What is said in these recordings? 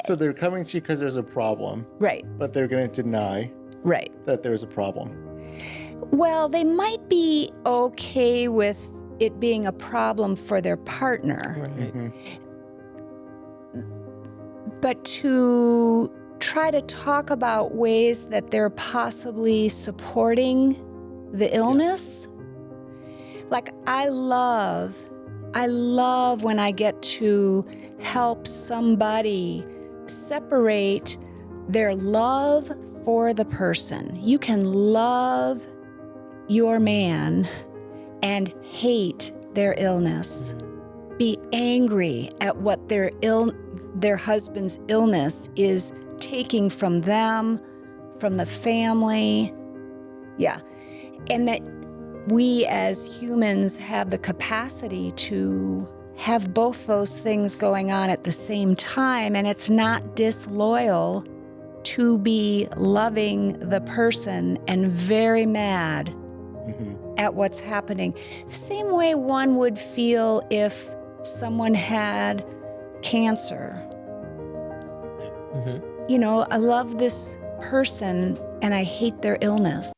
So they're coming to you because there's a problem. Right. But they're going to deny Right. that there's a problem. Well, they might be okay with it being a problem for their partner. Right. Mm-hmm. But to try to talk about ways that they're possibly supporting the illness. Like I love when I get to help somebody separate their love for the person. You can love your man and hate their illness. Be angry at what their husband's illness is taking from them, from the family. Yeah. And that we as humans have the capacity to have both those things going on at the same time, and it's not disloyal to be loving the person and very mad at what's happening. The same way one would feel if someone had cancer. You know, I love this person and I hate their illness.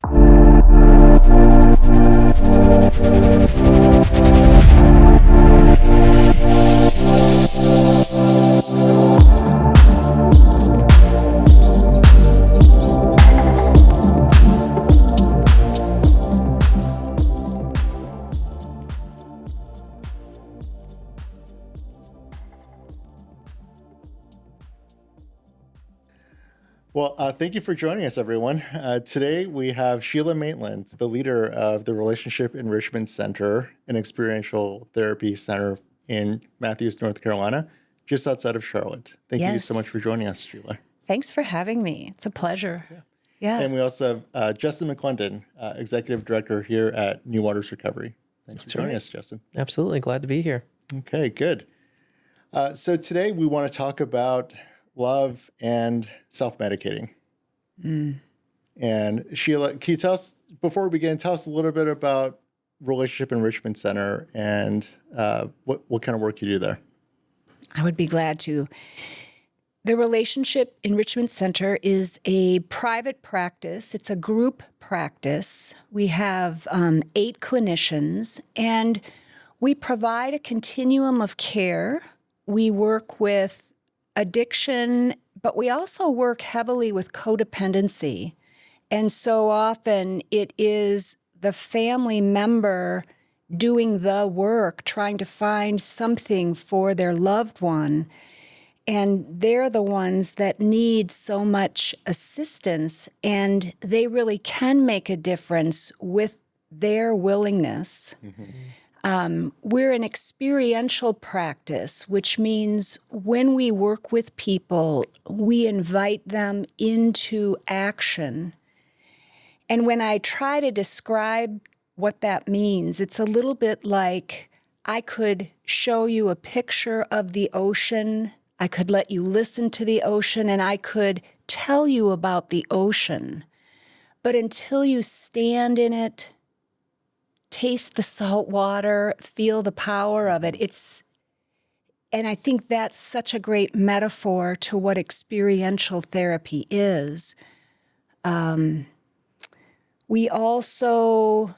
Well, thank you for joining us, everyone. Today we have Sheila Maitland, the leader of the Relationship Enrichment Center and Experiential Therapy Center in Matthews, North Carolina, just outside of Charlotte. Thank you so much for joining us, Sheila. Thanks for having me. It's a pleasure. Yeah. And we also have Justin McLendon, Executive Director here at New Waters Recovery. Thanks for joining us, Justin. Absolutely. Glad to be here. Okay, good. So today we want to talk about love and self-medicating. And Sheila, can you tell us, before we begin, tell us a little bit about Relationship Enrichment Center and what kind of work you do there? I would be glad to. The Relationship Enrichment Center is a private practice. It's a group practice. We have 8 clinicians, and we provide a continuum of care. We work with addiction, but we also work heavily with codependency. And so often it is the family member doing the work, trying to find something for their loved one. And they're the ones that need so much assistance, and they really can make a difference with their willingness. We're an experiential practice, which means when we work with people, we invite them into action. And when I try to describe what that means, it's a little bit like I could show you a picture of the ocean, I could let you listen to the ocean, and I could tell you about the ocean. But until you stand in it, taste the salt water, feel the power of it. And I think that's such a great metaphor to what experiential therapy is. We also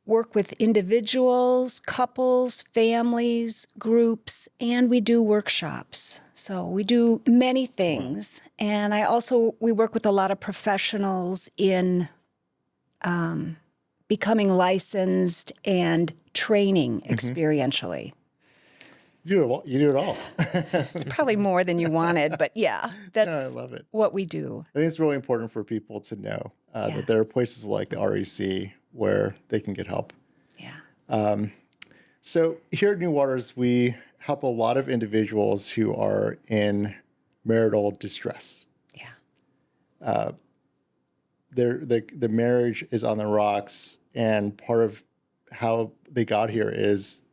work with individuals, couples, families, groups, and we do workshops. So we do many things. And we work with a lot of professionals in becoming licensed and training experientially. You do it all. It's probably more than you wanted, but yeah, that's I love it. what we do. I think it's really important for people to know that there are places like the REC where they can get help. Yeah. So here at New Waters, we help a lot of individuals who are in marital distress. Yeah. The marriage is on the rocks, and part of how they got here is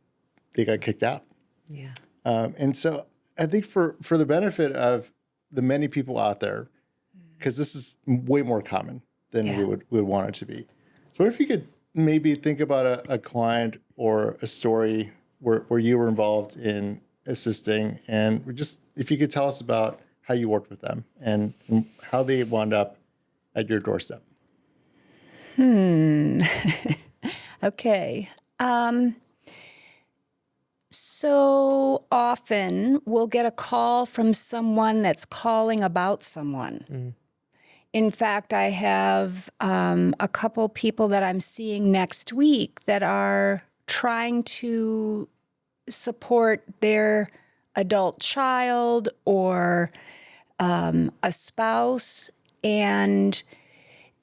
they got kicked out. Yeah. And so I think for the benefit of the many people out there, because this is way more common than we would want it to be. So what if you could maybe think about a client or a story where you were involved in assisting, and we're just if you could tell us about how you worked with them and how they wound up at your doorstep. Okay. So often we'll get a call from someone that's calling about someone. In fact, I have a couple people that I'm seeing next week that are trying to support their adult child or a spouse, and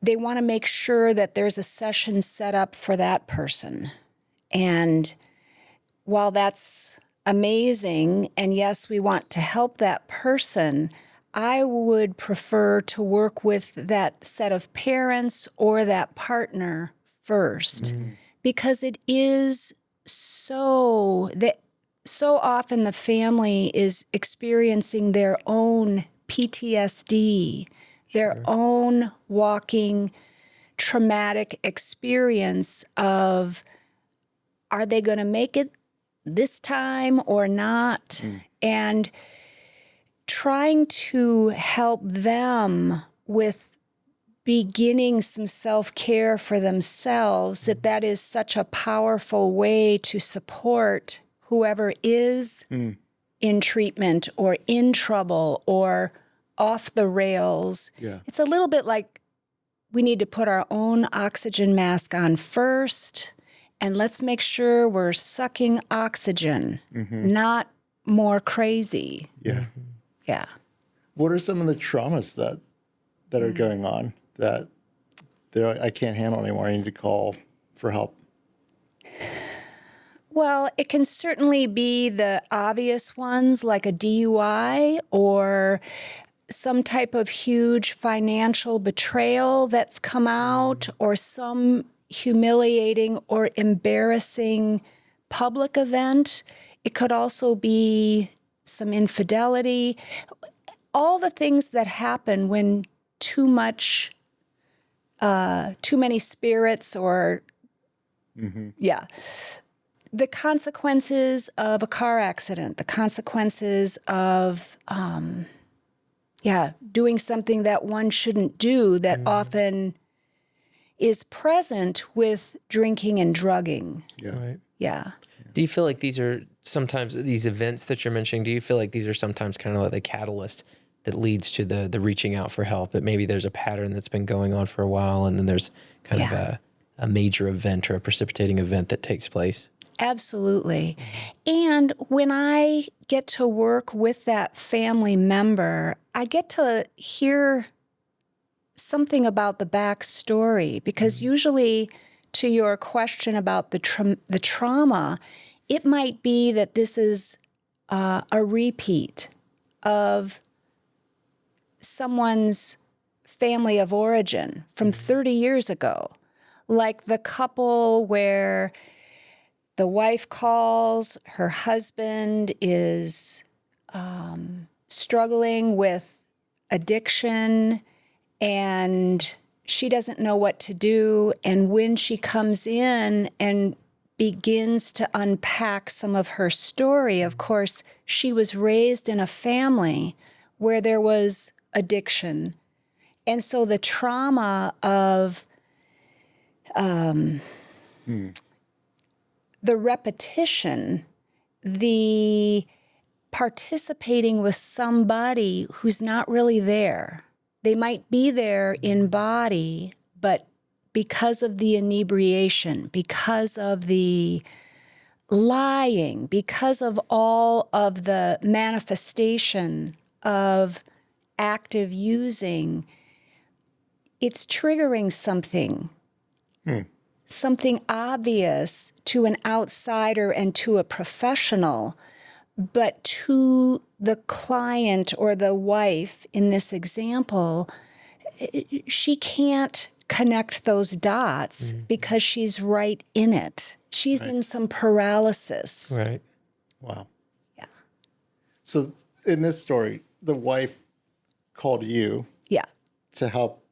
they want to make sure that there's a session set up for that person. And while that's amazing, and yes, we want to help that person, I would prefer to work with that set of parents or that partner first, because it is so often the family is experiencing their own PTSD, their own walking traumatic experience of, are they going to make it this time or not? And trying to help them with beginning some self-care for themselves, that is such a powerful way to support whoever is in treatment or in trouble or off the rails. Yeah. It's a little bit like we need to put our own oxygen mask on first, and let's make sure we're sucking oxygen, not more crazy. Yeah. Yeah. What are some of the traumas that are going on that they're like, I can't handle anymore, I need to call for help? Well, it can certainly be the obvious ones like a DUI or some type of huge financial betrayal that's come out, or some humiliating or embarrassing public event. It could also be some infidelity. All the things that happen when too many spirits or, the consequences of a car accident, the consequences of, doing something that one shouldn't do that often is present with drinking and drugging. Yeah. Right. Yeah. Do you feel like these are sometimes, these events that you're mentioning, do you feel like these are sometimes kind of like the catalyst that leads to the reaching out for help, that maybe there's a pattern that's been going on for a while and then there's kind of a major event or a precipitating event that takes place? Absolutely. And when I get to work with that family member, I get to hear something about the backstory, because usually, to your question about the trauma, it might be that this is a repeat of someone's family of origin from 30 years ago, like the couple where the wife calls, her husband is struggling with addiction, and she doesn't know what to do. And when she comes in and begins to unpack some of her story, of course, she was raised in a family where there was addiction. And so the trauma of the repetition, the participating with somebody who's not really there. They might be there in body, but because of the inebriation, because of the lying, because of all of the manifestation of active using, it's triggering something. Something obvious to an outsider and to a professional, but to the client or the wife in this example, she can't connect those dots because she's right in it. She's in some paralysis. Right. Wow. Yeah. So in this story, the wife called you Yeah. to help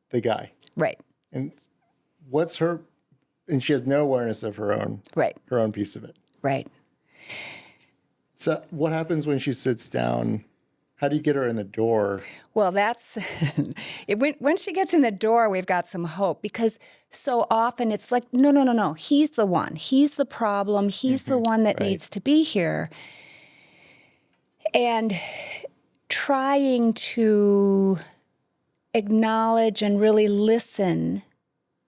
the guy. Right. And what's her, and she has no awareness of her own piece of it. Right. So what happens when she sits down How do you get her in the door? Well, that's when she gets in the door, we've got some hope, because so often it's like, no, no, no, no. He's the one. He's the problem. He's the one that Right. needs to be here. And trying to acknowledge and really listen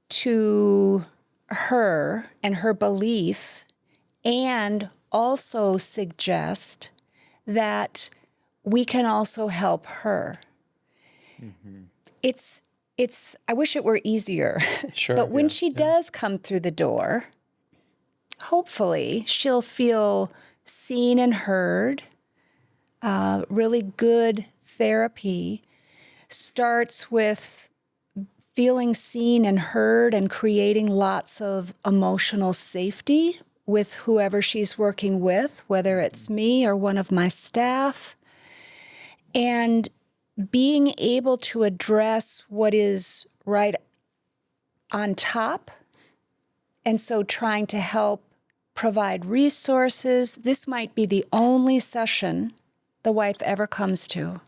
to her and her belief, and also suggest that we can also help her. It's I wish it were easier. Sure. But when she does come through the door, hopefully she'll feel seen and heard. Really good therapy starts with feeling seen and heard and creating lots of emotional safety with whoever she's working with, whether it's me or one of my staff, and being able to address what is right on top. And so trying to help provide resources. This might be the only session the wife ever comes to.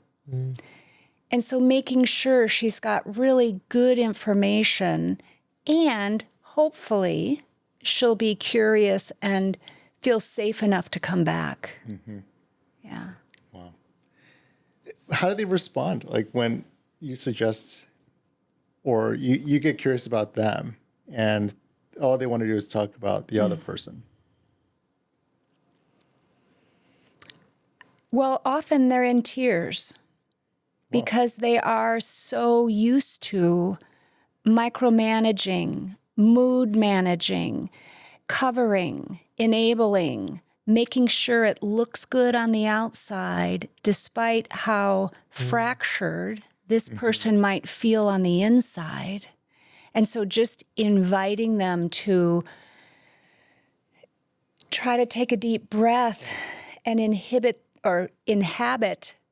And so making sure she's got really good information, and hopefully she'll be curious and feel safe enough to come back. Yeah. Wow. How do they respond? Like when you suggest, or you get curious about them, and all they want to do is talk about the other person? Well, often they're in tears because they are so used to micromanaging, mood managing, covering, enabling, making sure it looks good on the outside, despite how fractured this person might feel on the inside. And so just inviting them to try to take a deep breath and inhabit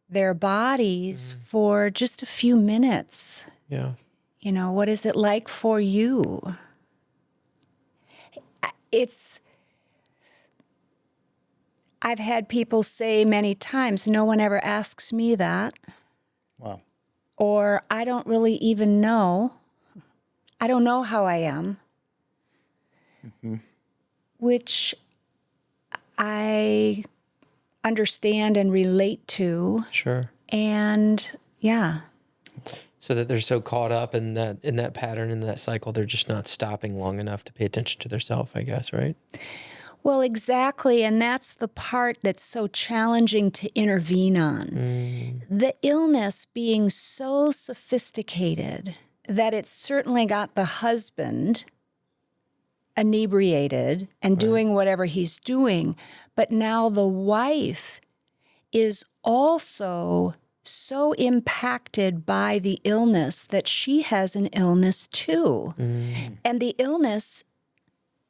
their bodies for just a few minutes. Yeah. You know, what is it like for you? I've had people say many times, no one ever asks me that. Wow. Or I don't really even know. I don't know how I am. Which I understand and relate to. Sure. And yeah. So that they're so caught up in that pattern, in that cycle, they're just not stopping long enough to pay attention to themselves, I guess, right? Well, exactly. And that's the part that's so challenging to intervene on. The illness being so sophisticated that it's certainly got the husband inebriated and doing whatever he's doing. But now the wife is also so impacted by the illness that she has an illness too. And the illness,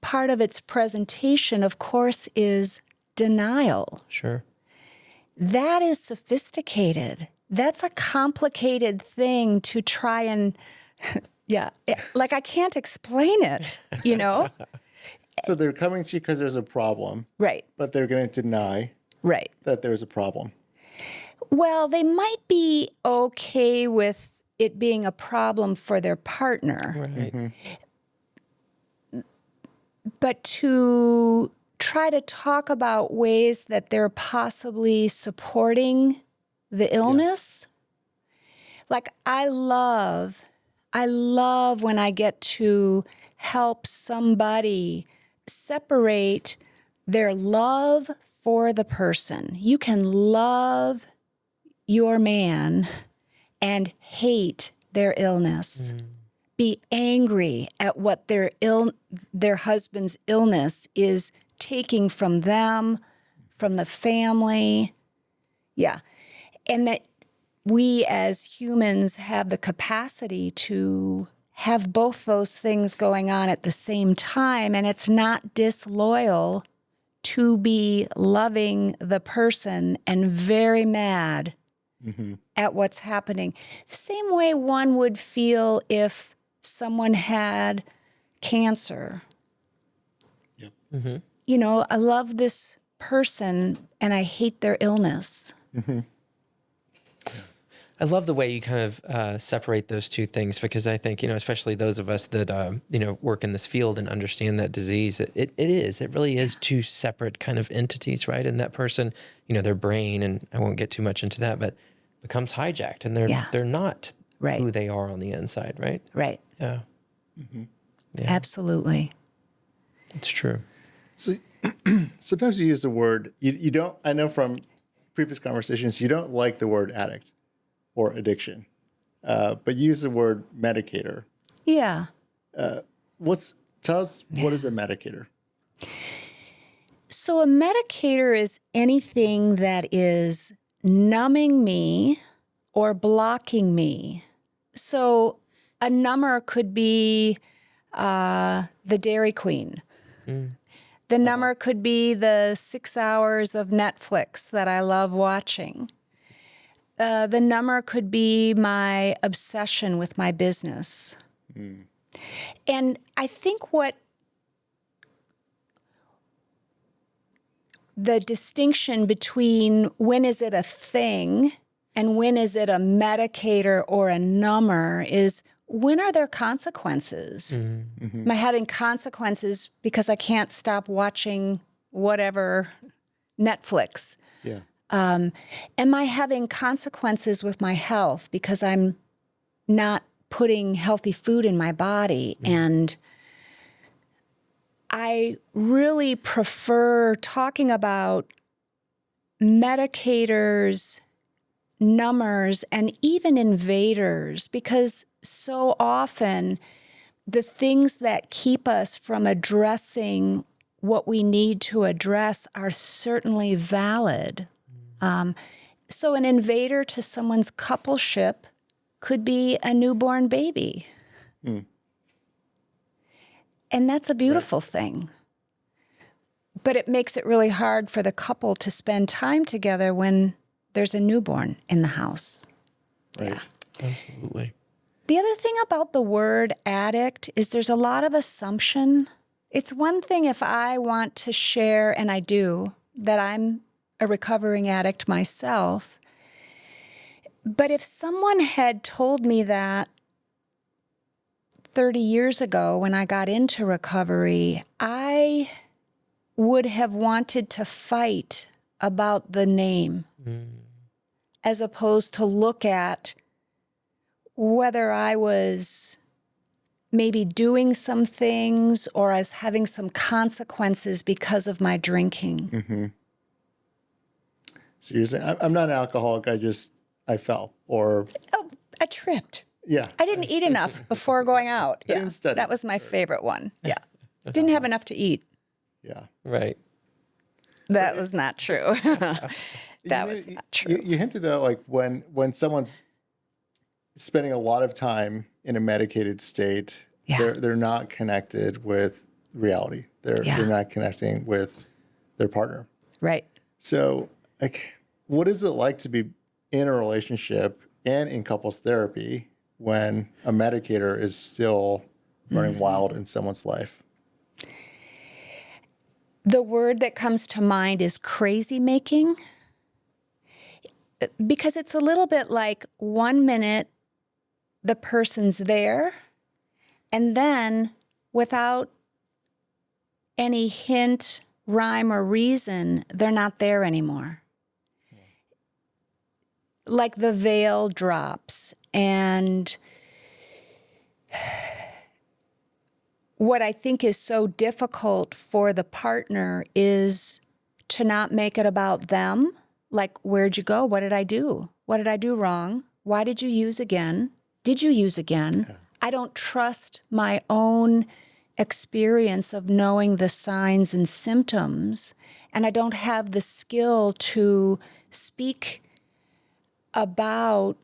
part of its presentation, of course, is denial. Sure. That is sophisticated. That's a complicated thing to try and, like I can't explain it, you know? So they're coming to you because there's a problem, Right, but they're going to deny right. that there's a problem. Well, they might be okay with it being a problem for their partner, Right. but to try to talk about ways that they're possibly supporting the illness. Like I love when I get to help somebody separate their love for the person. You can love your man and hate their illness. Be angry at what their husband's illness is taking from them, from the family. Yeah. And that we as humans have the capacity to have both those things going on at the same time, and it's not disloyal to be loving the person and very mad at what's happening. The same way one would feel if someone had cancer. Yep. You know, I love this person and I hate their illness. I love the way you kind of separate those two things, because I think, especially those of us that, work in this field and understand that disease, it really is two separate kind of entities, right? And that person, their brain, and I won't get too much into that, but becomes hijacked, and they're not Right. who they are on the inside, right? Right. Yeah. Mm-hmm. Yeah. Absolutely. It's true. So sometimes you use the word, you don't, I know from previous conversations, you don't like the word addict or addiction, but you use the word medicator. Yeah. Tell us, what is a medicator? So a medicator is anything that is numbing me or blocking me. So a number could be the Dairy Queen. The number could be the 6 hours of Netflix that I love watching. The number could be my obsession with my business. And I think what the distinction between when is it a thing and when is it a medicator or a number is, when are there consequences? Am I having consequences because I can't stop watching whatever Netflix? Yeah. Am I having consequences with my health because I'm not putting healthy food in my body? And I really prefer talking about medicators, numbers, and even invaders, because so often the things that keep us from addressing what we need to address are certainly valid. So an invader to someone's coupleship could be a newborn baby. And that's a beautiful thing. But it makes it really hard for the couple to spend time together when there's a newborn in the house. Right. Yeah. Absolutely. The other thing about the word addict is there's a lot of assumption. It's one thing if I want to share, and I do, that I'm a recovering addict myself. But if someone had told me that 30 years ago when I got into recovery, I would have wanted to fight about the name as opposed to look at whether I was maybe doing some things or as having some consequences because of my drinking. So you're saying, I'm not an alcoholic, I fell, or, Oh, I tripped. yeah. I didn't eat enough before going out. I didn't study. That was my favorite one. Yeah. Didn't have enough to eat. Yeah. Right. That was not true. That was not true. You hinted though, like when someone's spending a lot of time in a medicated state, Yeah. they're not connected with reality. They're not connecting with their partner. Right. So, like, what is it like to be in a relationship and in couples therapy when a medicator is still running wild in someone's life? The word that comes to mind is crazy making, because it's a little bit like 1 minute the person's there, and then without any hint, rhyme, or reason, they're not there anymore. Like the veil drops, and what I think is so difficult for the partner is to not make it about them. Like, where'd you go? What did I do? What did I do wrong? Why did you use again? Did you use again? Yeah. I don't trust my own experience of knowing the signs and symptoms, and I don't have the skill to speak about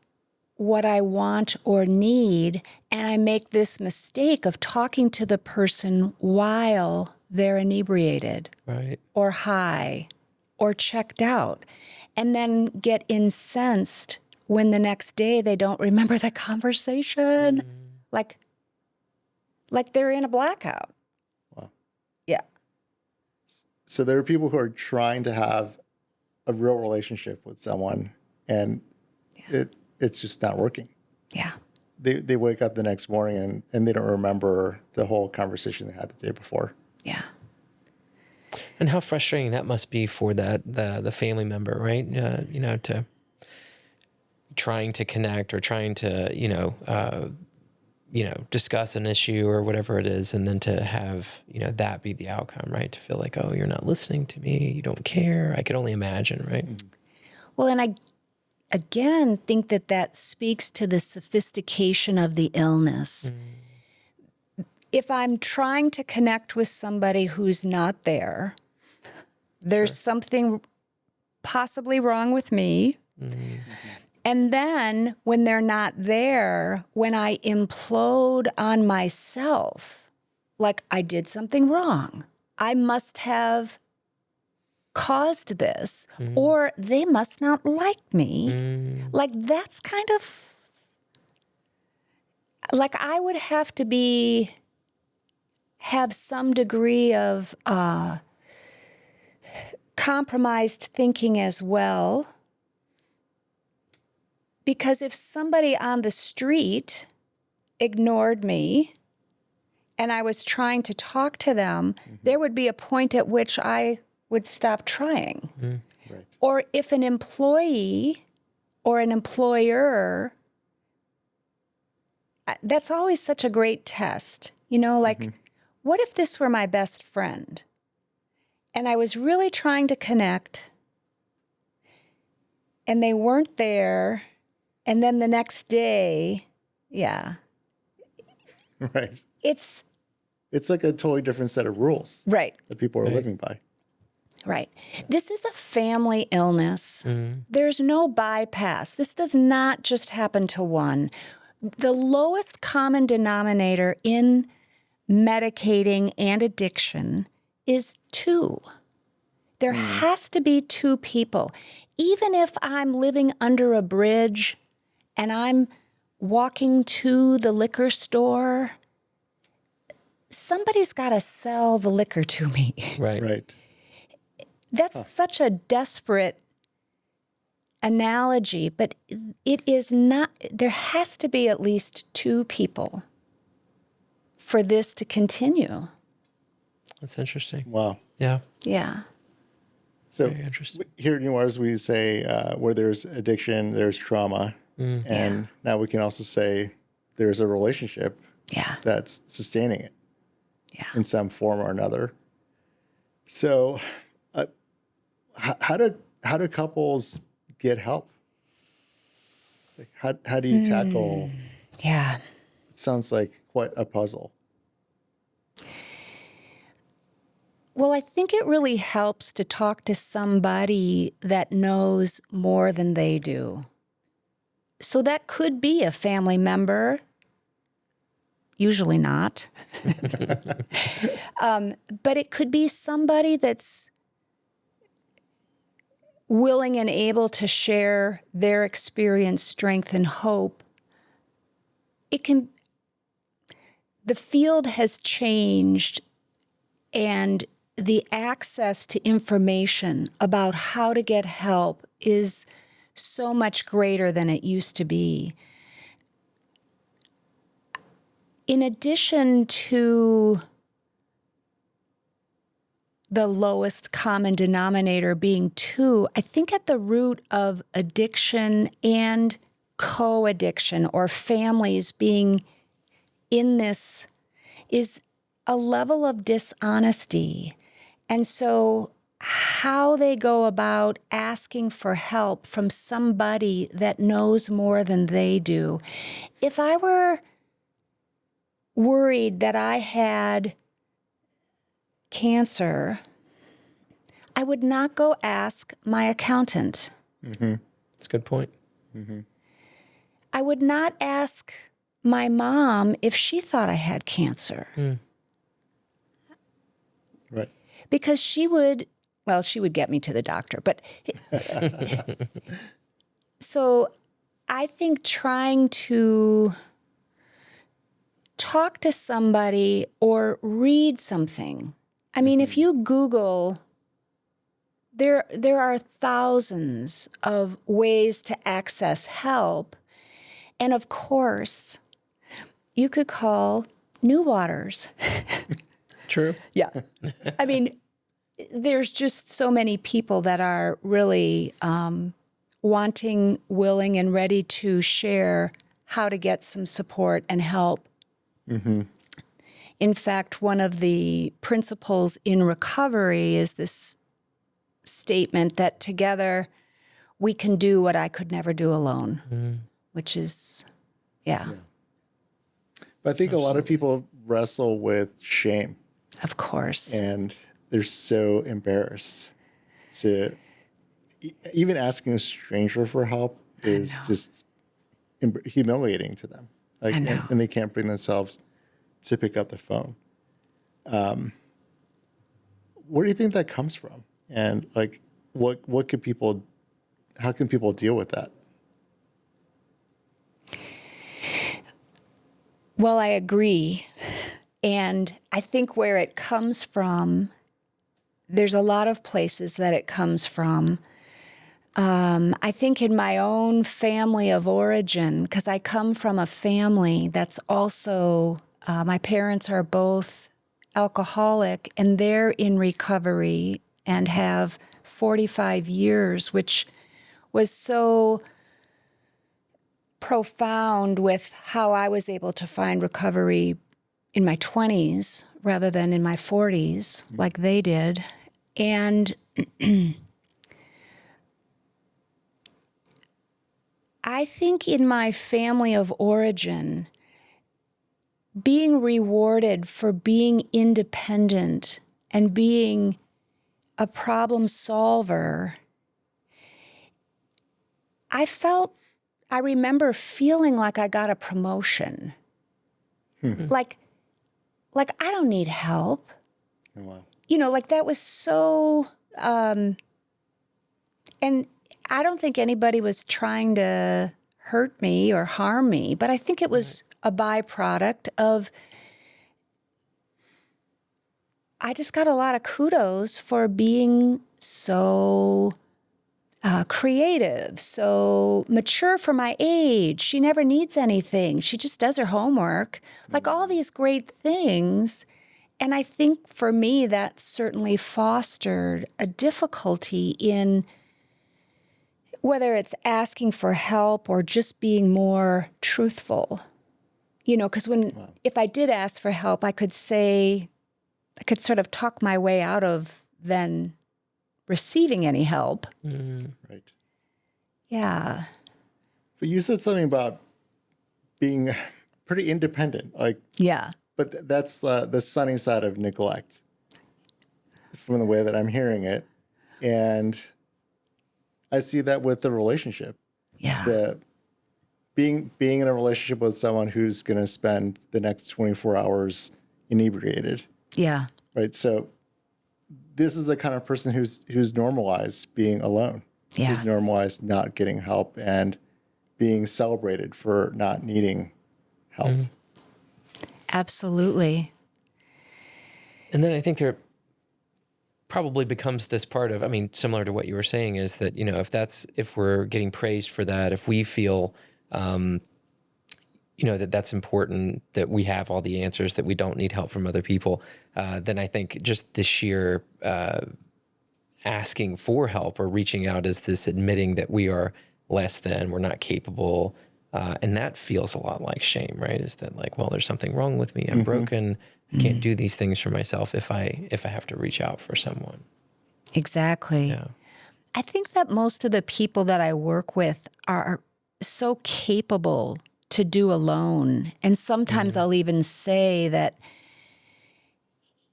what I want or need, and I make this mistake of talking to the person while they're inebriated, Right, or high, or checked out, and then get incensed when the next day they don't remember the conversation, like they're in a blackout. Wow. Yeah. So there are people who are trying to have a real relationship with someone, and it's just not working. Yeah. They wake up the next morning and they don't remember the whole conversation they had the day before. Yeah. And how frustrating that must be for the family member, right? To trying to connect or trying to, discuss an issue or whatever it is, and then to have, that be the outcome, right? To feel like, oh, you're not listening to me, you don't care. I could only imagine, right? Well, and I, again, think that speaks to the sophistication of the illness. If I'm trying to connect with somebody who's not there, there's something possibly wrong with me. And then when they're not there, when I implode on myself, like I did something wrong, I must have caused this, or they must not like me. Like that's kind of, like I would have to have some degree of compromised thinking as well. Because if somebody on the street ignored me and I was trying to talk to them, there would be a point at which I would stop trying. Right. Or if an employee or an employer, that's always such a great test. What if this were my best friend? And I was really trying to connect, and they weren't there, and then the next day, Right. It's like a totally different set of rules right. that people are living by. Right. This is a family illness. There's no bypass. This does not just happen to one. The lowest common denominator in medicating and addiction is 2. There has to be 2 people. Even if I'm living under a bridge and I'm walking to the liquor store, somebody's got to sell the liquor to me. Right. Right. That's such a desperate analogy, but it is not, there has to be at least 2 people for this to continue. That's interesting. Wow. Yeah. Yeah. So Very interesting. here at New Ars, we say where there's addiction, there's trauma. And now we can also say there's a relationship that's sustaining it in some form or another. So how do couples get help? Like, how do you tackle? Yeah. It sounds like quite a puzzle. Well, I think it really helps to talk to somebody that knows more than they do. So that could be a family member, usually not. But it could be somebody that's willing and able to share their experience, strength, and hope. The field has changed, and the access to information about how to get help is so much greater than it used to be. In addition to the lowest common denominator being 2, I think at the root of addiction and co-addiction, or families being in this, is a level of dishonesty. And so how they go about asking for help from somebody that knows more than they do. If I were worried that I had cancer, I would not go ask my accountant. That's a good point. I would not ask my mom if she thought I had cancer. Right. Because she would get me to the doctor. But so I think trying to talk to somebody or read something. I mean, if you Google, there are thousands of ways to access help. And of course, you could call New Waters. True. Yeah. I mean, there's just so many people that are really wanting, willing, and ready to share how to get some support and help. Mm-hmm. In fact, one of the principles in recovery is this statement that together we can do what I could never do alone, which is, yeah. But I think a lot of people wrestle with shame, Of course. and they're so embarrassed to even asking a stranger for help is just humiliating to them. Like, I know. and they can't bring themselves to pick up the phone. Where do you think that comes from? And like, what could people? How can people deal with that? Well, I agree. And I think where it comes from, there's a lot of places that it comes from. I think in my own family of origin, because I come from a family that's also, my parents are both alcoholic and they're in recovery and have 45 years, which was so profound with how I was able to find recovery in my 20s rather than in my 40s like they did. And I think in my family of origin, being rewarded for being independent and being a problem solver, I remember feeling like I got a promotion. Like I don't need help. Oh, wow. You know, like that was so, and I don't think anybody was trying to hurt me or harm me, but I think it was a byproduct of, I just got a lot of kudos for being so creative, so mature for my age. She never needs anything. She just does her homework. Like all these great things. And I think for me, that certainly fostered a difficulty in whether it's asking for help or just being more truthful. You know, because if I did ask for help, I could sort of talk my way out of then receiving any help. Right. Yeah. But you said something about being pretty independent, like, Yeah. but that's the sunny side of neglect from the way that I'm hearing it. And I see that with the relationship. Yeah. The being in a relationship with someone who's going to spend the next 24 hours inebriated, Yeah. right? So this is the kind of person who's normalized being alone, Yeah. who's normalized not getting help and being celebrated for not needing help. Absolutely. And then I think there probably becomes this part of, I mean, similar to what you were saying, is that, you know, if we're getting praised for that, if we feel, you know, that's important, that we have all the answers, that we don't need help from other people, then I think just the sheer asking for help or reaching out is this admitting that we are less than, we're not capable. And that feels a lot like shame, right? Is that like, well, there's something wrong with me. I'm broken. I can't do these things for myself if I have to reach out for someone. Exactly. Yeah. I think that most of the people that I work with are so capable to do alone. And sometimes I'll even say that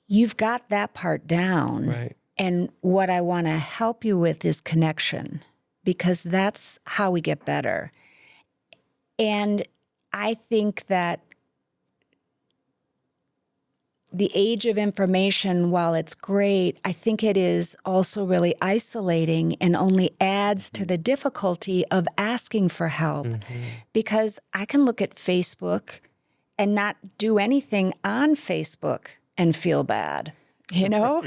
you've got that part down. Right. And what I want to help you with is connection, because that's how we get better. And I think that the age of information, while it's great, I think it is also really isolating and only adds to the difficulty of asking for help. Because I can look at Facebook and not do anything on Facebook and feel bad, you know?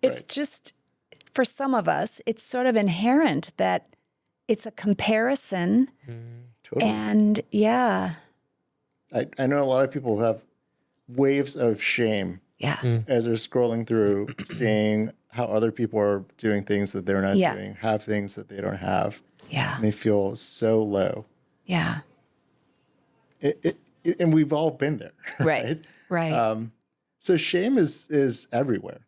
It's just, for some of us, it's sort of inherent that it's a comparison. Totally. And yeah. I know a lot of people who have waves of shame Yeah. as they're scrolling through, seeing how other people are doing things that they're not Yeah. doing, have things that they don't have. Yeah. And they feel so low. Yeah. And we've all been there, Right. Right. So shame is everywhere.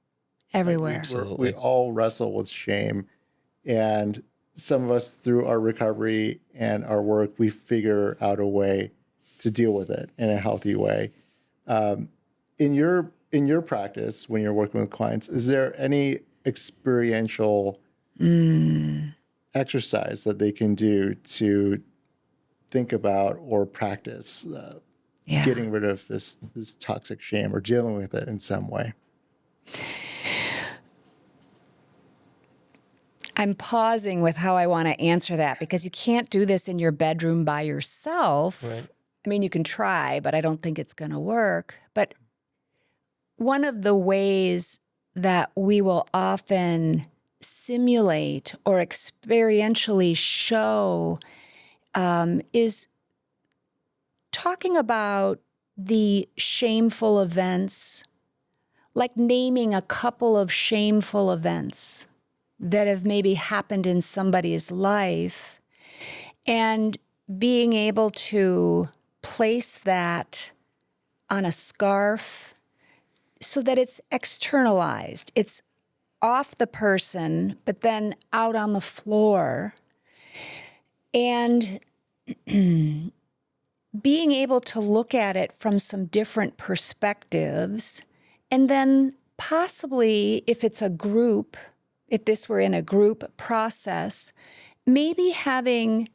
Everywhere. Absolutely. We all wrestle with shame. And some of us, through our recovery and our work, we figure out a way to deal with it in a healthy way. In your practice, when you're working with clients, is there any experiential exercise that they can do to think about or practice Yeah. getting rid of this toxic shame or dealing with it in some way? I'm pausing with how I want to answer that because you can't do this in your bedroom by yourself. Right. I mean, you can try, but I don't think it's going to work. But one of the ways that we will often simulate or experientially show is talking about the shameful events, like naming a couple of shameful events that have maybe happened in somebody's life and being able to place that on a scarf so that it's externalized. It's off the person, but then out on the floor. And being able to look at it from some different perspectives, and then possibly if it's a group, if this were in a group process, maybe having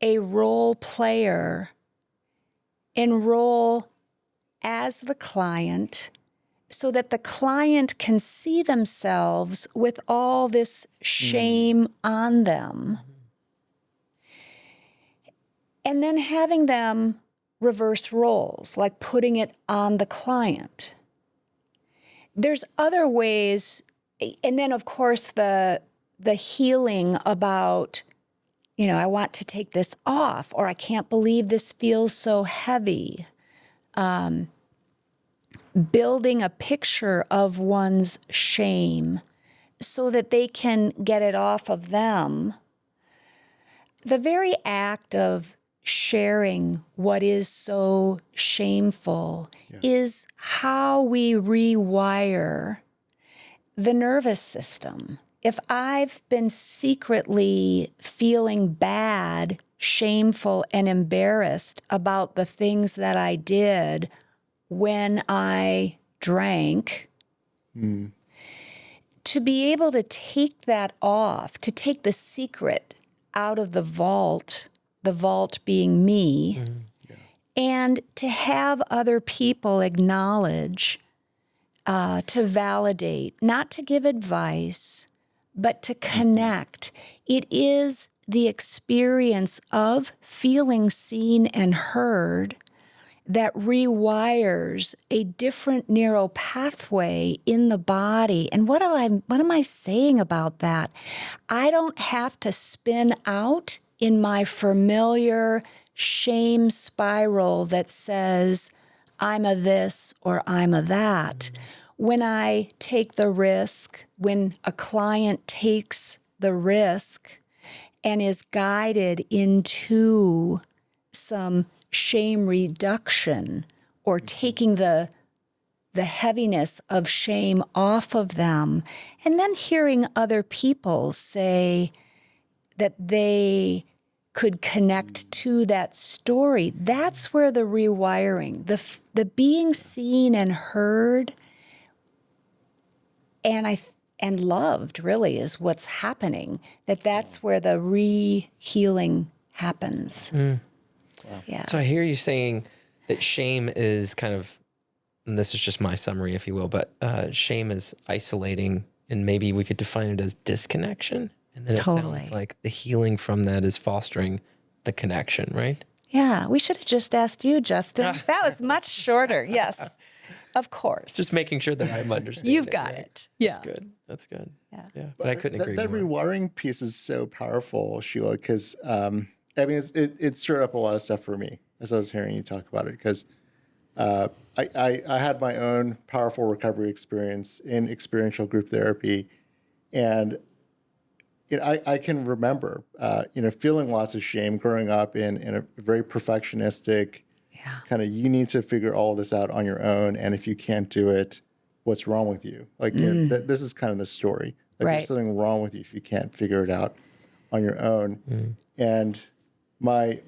a role player enroll as the client so that the client can see themselves with all this shame on them. And then having them reverse roles, like putting it on the client. There's other ways, and then of course the healing about, I want to take this off, or I can't believe this feels so heavy. Building a picture of one's shame so that they can get it off of them. The very act of sharing what is so shameful is how we rewire the nervous system. If I've been secretly feeling bad, shameful, and embarrassed about the things that I did when I drank, to be able to take that off, to take the secret out of the vault being me, and to have other people acknowledge, to validate, not to give advice, but to connect. It is the experience of feeling seen and heard that rewires a different neural pathway in the body. And what am I saying about that? I don't have to spin out in my familiar shame spiral that says, I'm a this or I'm a that. When I take the risk, when a client takes the risk and is guided into some shame reduction or taking the heaviness of shame off of them, and then hearing other people say that they could connect to that story, that's where the rewiring, the being seen and heard and loved really is what's happening, that's where the re-healing happens. Yeah. So I hear you saying that shame is kind of, and this is just my summary, if you will, but shame is isolating, and maybe we could define it as disconnection. And then it sounds like the healing from that is fostering the connection, right? Yeah, we should have just asked you, Justin. That was much shorter. Yes, of course. Just making sure that I'm understanding. You've got right? it. Yeah. That's good. That's good. Yeah. Yeah. But I couldn't agree That more. rewiring piece is so powerful, Sheila, because I mean, it stirred up a lot of stuff for me as I was hearing you talk about it, because I had my own powerful recovery experience in experiential group therapy, and I can remember feeling lots of shame growing up in a very perfectionistic kind of, you need to figure all this out on your own, and if you can't do it, what's wrong with you? Like this is kind of the story. Like there's something wrong with you if you can't figure it out on your own. And my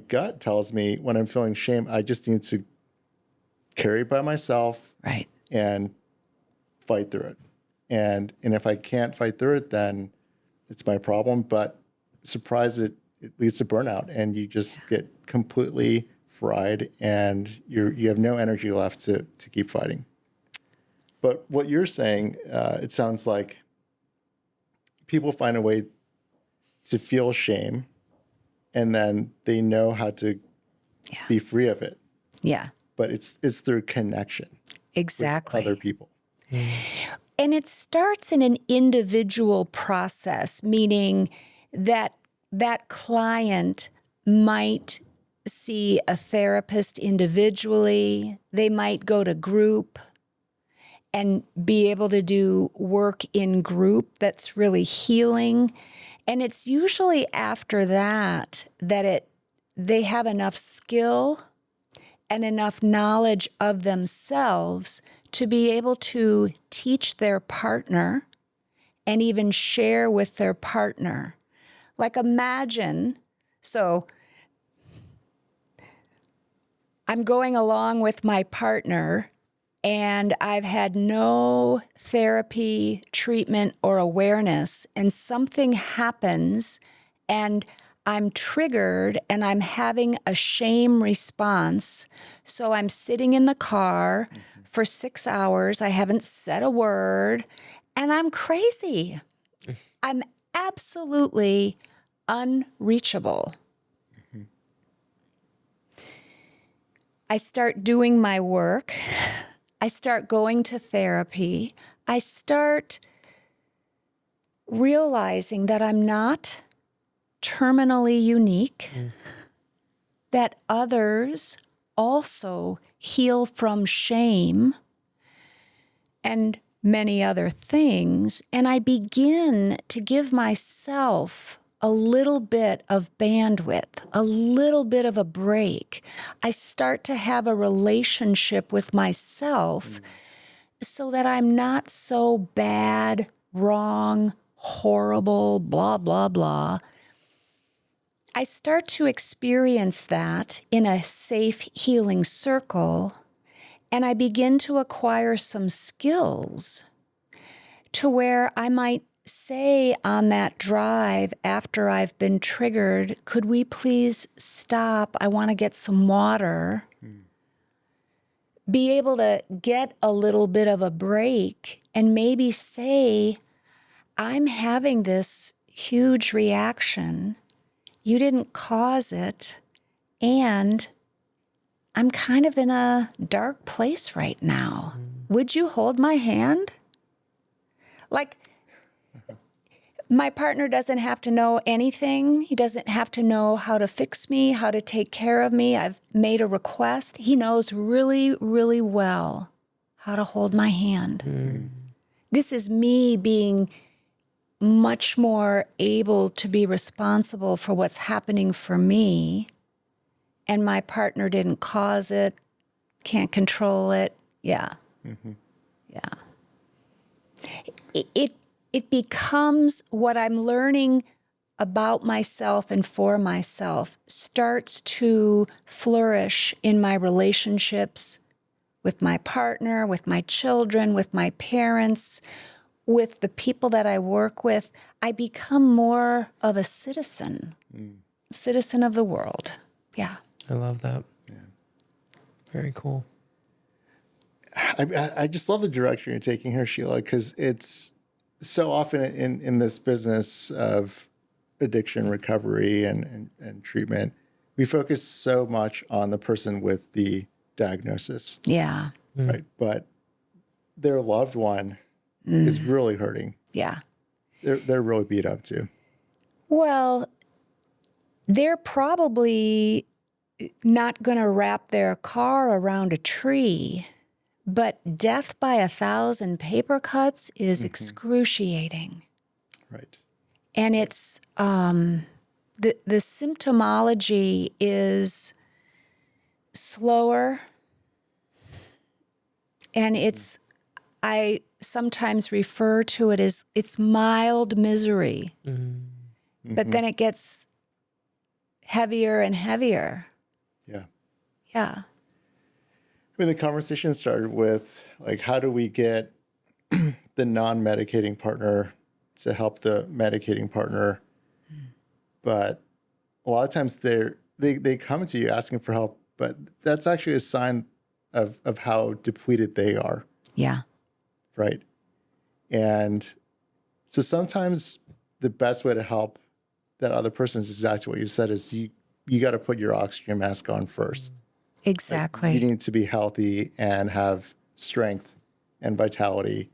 gut tells me when I'm feeling shame, I just need to carry it by myself, and fight through it. And if I can't fight through it, then it's my problem. But surprise, it leads to burnout, and you just get completely fried, and you have no energy left to keep fighting. But what you're saying, it sounds like people find a way to feel shame, and then they know how to be free of it. Yeah. But it's through connection. Exactly. With other people. And it starts in an individual process, meaning that that client might see a therapist individually. They might go to group and be able to do work in group that's really healing. And it's usually after that they have enough skill and enough knowledge of themselves to be able to teach their partner and even share with their partner. Like imagine, so I'm going along with my partner and I've had no therapy, treatment, or awareness, and something happens and I'm triggered and I'm having a shame response. So I'm sitting in the car for 6 hours. I haven't said a word and I'm crazy. I'm absolutely unreachable. I start doing my work. I start going to therapy. I start realizing that I'm not terminally unique, that others also heal from shame and many other things. And I begin to give myself a little bit of bandwidth, a little bit of a break. I start to have a relationship with myself so that I'm not so bad, wrong, horrible, blah, blah, blah. I start to experience that in a safe healing circle, and I begin to acquire some skills to where I might say on that drive after I've been triggered, could we please stop? I want to get some water. Be able to get a little bit of a break and maybe say, I'm having this huge reaction. You didn't cause it, and I'm kind of in a dark place right now. Would you hold my hand? Like, my partner doesn't have to know anything. He doesn't have to know how to fix me, how to take care of me. I've made a request. He knows really, really well how to hold my hand. This is me being much more able to be responsible for what's happening for me, and my partner didn't cause it, can't control it. Yeah. It becomes what I'm learning about myself and for myself starts to flourish in my relationships with my partner, with my children, with my parents, with the people that I work with. I become more of a citizen of the world. Yeah. I love that. Yeah. Very cool. I just love the direction you're taking here, Sheila, because it's so often in this business of addiction recovery and treatment, we focus so much on the person with the diagnosis. Yeah. Right. But their loved one is really hurting. Yeah. They're really beat up too. Well, they're probably not going to wrap their car around a tree, but death by 1,000 paper cuts is excruciating. Right. And it's the symptomology is slower, and I sometimes refer to it as it's mild misery, but then it gets heavier and heavier. Yeah. Yeah. I mean, the conversation started with like, how do we get the non-medicating partner to help the medicating partner? But a lot of times they come to you asking for help, but that's actually a sign of how depleted they are, Yeah. right? And so sometimes the best way to help that other person is exactly what you said, is you got to put your oxygen mask on first. Exactly. You need to be healthy and have strength and vitality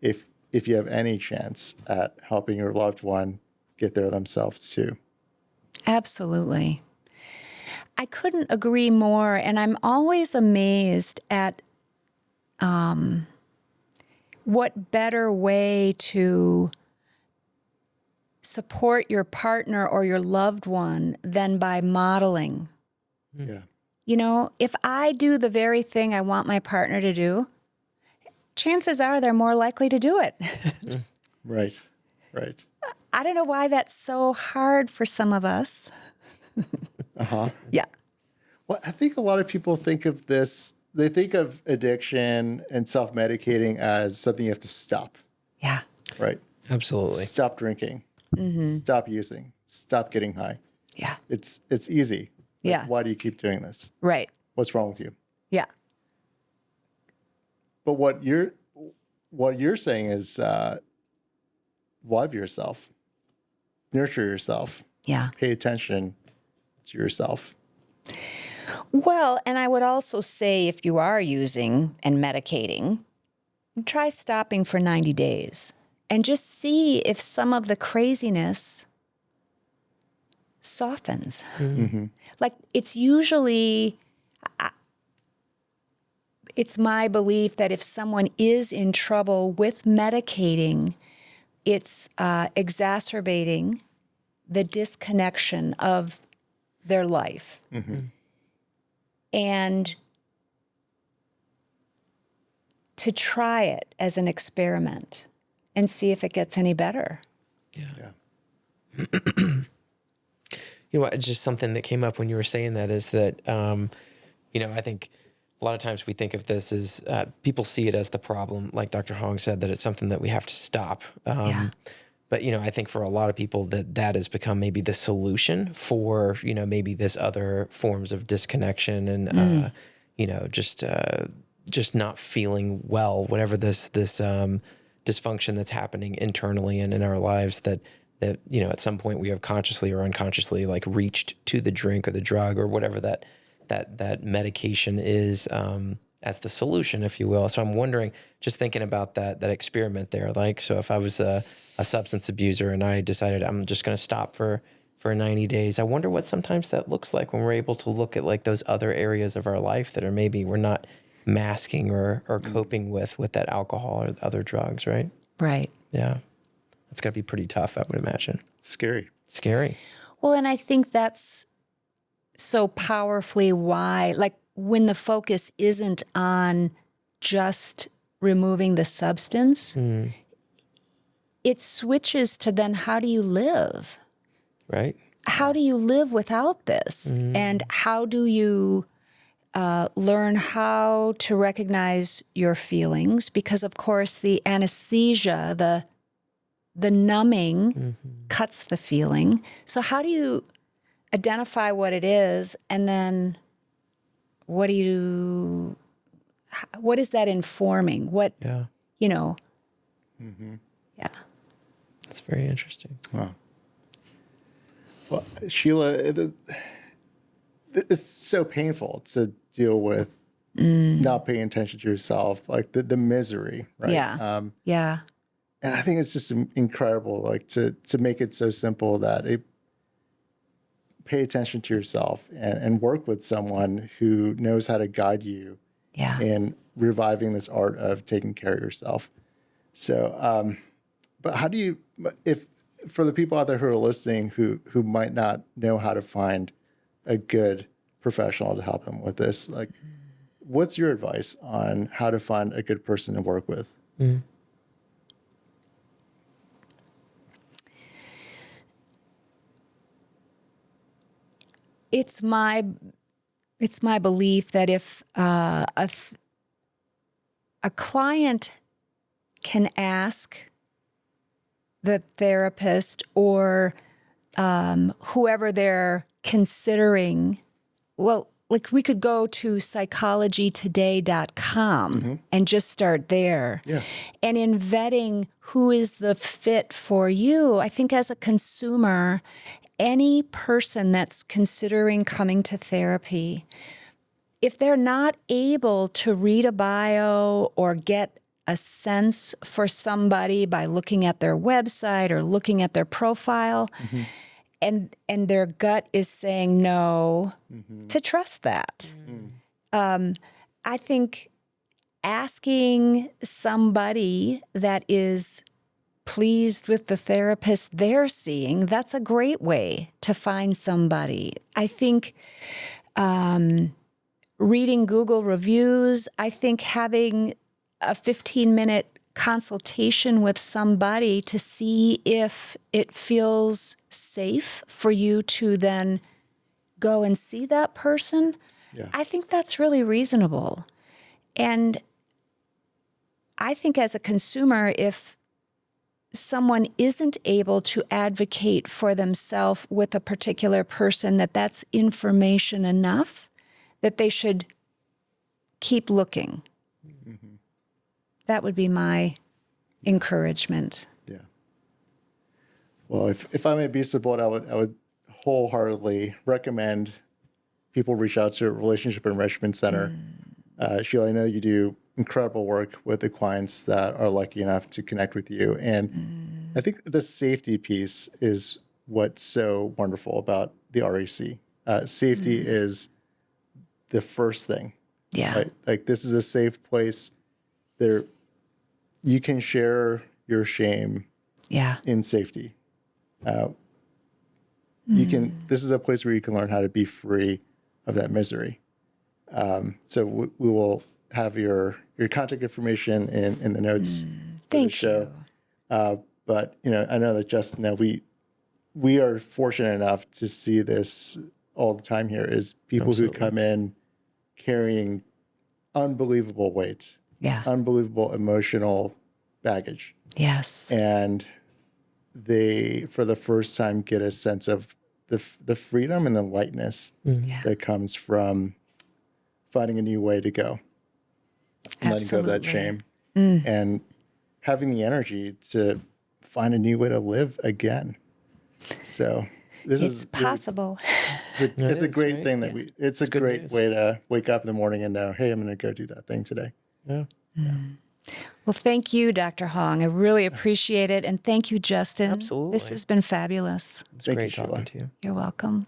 if you have any chance at helping your loved one get there themselves too. Absolutely. I couldn't agree more, and I'm always amazed at what better way to support your partner or your loved one than by modeling. Yeah. You know, if I do the very thing I want my partner to do, chances are they're more likely to do it. Right. Right. I don't know why that's so hard for some of us. Yeah. Well, I think a lot of people think of this, they think of addiction and self-medicating as something you have to stop, Yeah. right? Absolutely. Stop drinking, stop using, stop getting high. Yeah. It's easy. Like, Yeah. why do you keep doing this? Right. What's wrong with you? Yeah. But what you're saying is love yourself, nurture yourself, Yeah. pay attention to yourself. Well, and I would also say if you are using and medicating, try stopping for 90 days and just see if some of the craziness softens. Like it's usually, it's my belief that if someone is in trouble with medicating, it's exacerbating the disconnection of their life. And to try it as an experiment and see if it gets any better. Yeah. You know, just something that came up when you were saying that is that, you know, I think a lot of times we think of this as people see it as the problem, like Dr. Hong said, that it's something that we have to stop. Yeah. But, you know, I think for a lot of people that has become maybe the solution for, you know, maybe this other forms of disconnection and, you know, just not feeling well, whatever this dysfunction that's happening internally and in our lives that, you know, at some point we have consciously or unconsciously like reached to the drink or the drug or whatever that medication is, as the solution, if you will. So I'm wondering, just thinking about that experiment there, like, so if I was a substance abuser and I decided I'm just going to stop for 90 days, I wonder what sometimes that looks like when we're able to look at like those other areas of our life that are maybe we're not masking or coping with that alcohol or other drugs, right? Right. Yeah. That's got to be pretty tough, I would imagine. It's scary. Scary. Well, and I think that's so powerfully why, like when the focus isn't on just removing the substance, it switches to then how do you live? Right? How do you live without this? And how do you learn how to recognize your feelings? Because of course the anesthesia, the numbing cuts the feeling. So how do you identify what it is, and then what is that informing? What, Yeah. you know? Yeah. That's very interesting. Wow. Well, Sheila, it's so painful to deal with not paying attention to yourself, like the misery, right? Yeah. Yeah. And I think it's just incredible, like to make it so simple that pay attention to yourself and work with someone who knows how to guide you Yeah. in reviving this art of taking care of yourself. So, but how do you, if for the people out there who are listening who might not know how to find a good professional to help them with this, like, what's your advice on how to find a good person to work with? Mm. It's my belief that if a client can ask the therapist or whoever they're considering, well, like we could go to psychologytoday.com and just start there. Yeah. And in vetting who is the fit for you, I think as a consumer, any person that's considering coming to therapy, if they're not able to read a bio or get a sense for somebody by looking at their website or looking at their profile, and their gut is saying no, to trust that. I think asking somebody that is pleased with the therapist they're seeing, that's a great way to find somebody. I think reading Google reviews, I think having a 15-minute consultation with somebody to see if it feels safe for you to then go and see that person, I think that's really reasonable. And I think as a consumer, if someone isn't able to advocate for themselves with a particular person, that's information enough that they should keep looking. That would be my encouragement. Yeah. Well, if I may be so bold, I would wholeheartedly recommend people reach out to a Relationship Enrichment Center. Sheila, I know you do incredible work with the clients that are lucky enough to connect with you. And I think the safety piece is what's so wonderful about the REC. Safety is the first thing. Yeah. Right? Like, this is a safe place. There, you can share your shame Yeah. in safety. This is a place where you can learn how to be free of that misery. So we will have your contact information in the notes for the Thank show. you. But I know that Justin, we are fortunate enough to see this all the time here, is people Absolutely. who come in carrying unbelievable weight, unbelievable emotional baggage. Yes. And they, for the first time, get a sense of the freedom and the lightness that comes from finding a new way to go. And letting go of that shame. And having the energy to find a new way to live again. So It's possible. It's a great right? thing that it's a great news. way to wake up in the morning and know, hey, I'm going to go do that thing today. Yeah. Well, thank you, Dr. Hong. I really appreciate it. And thank you, Justin. Absolutely. This has been fabulous. It's Thank you, great Sheila. talking to you. You're welcome.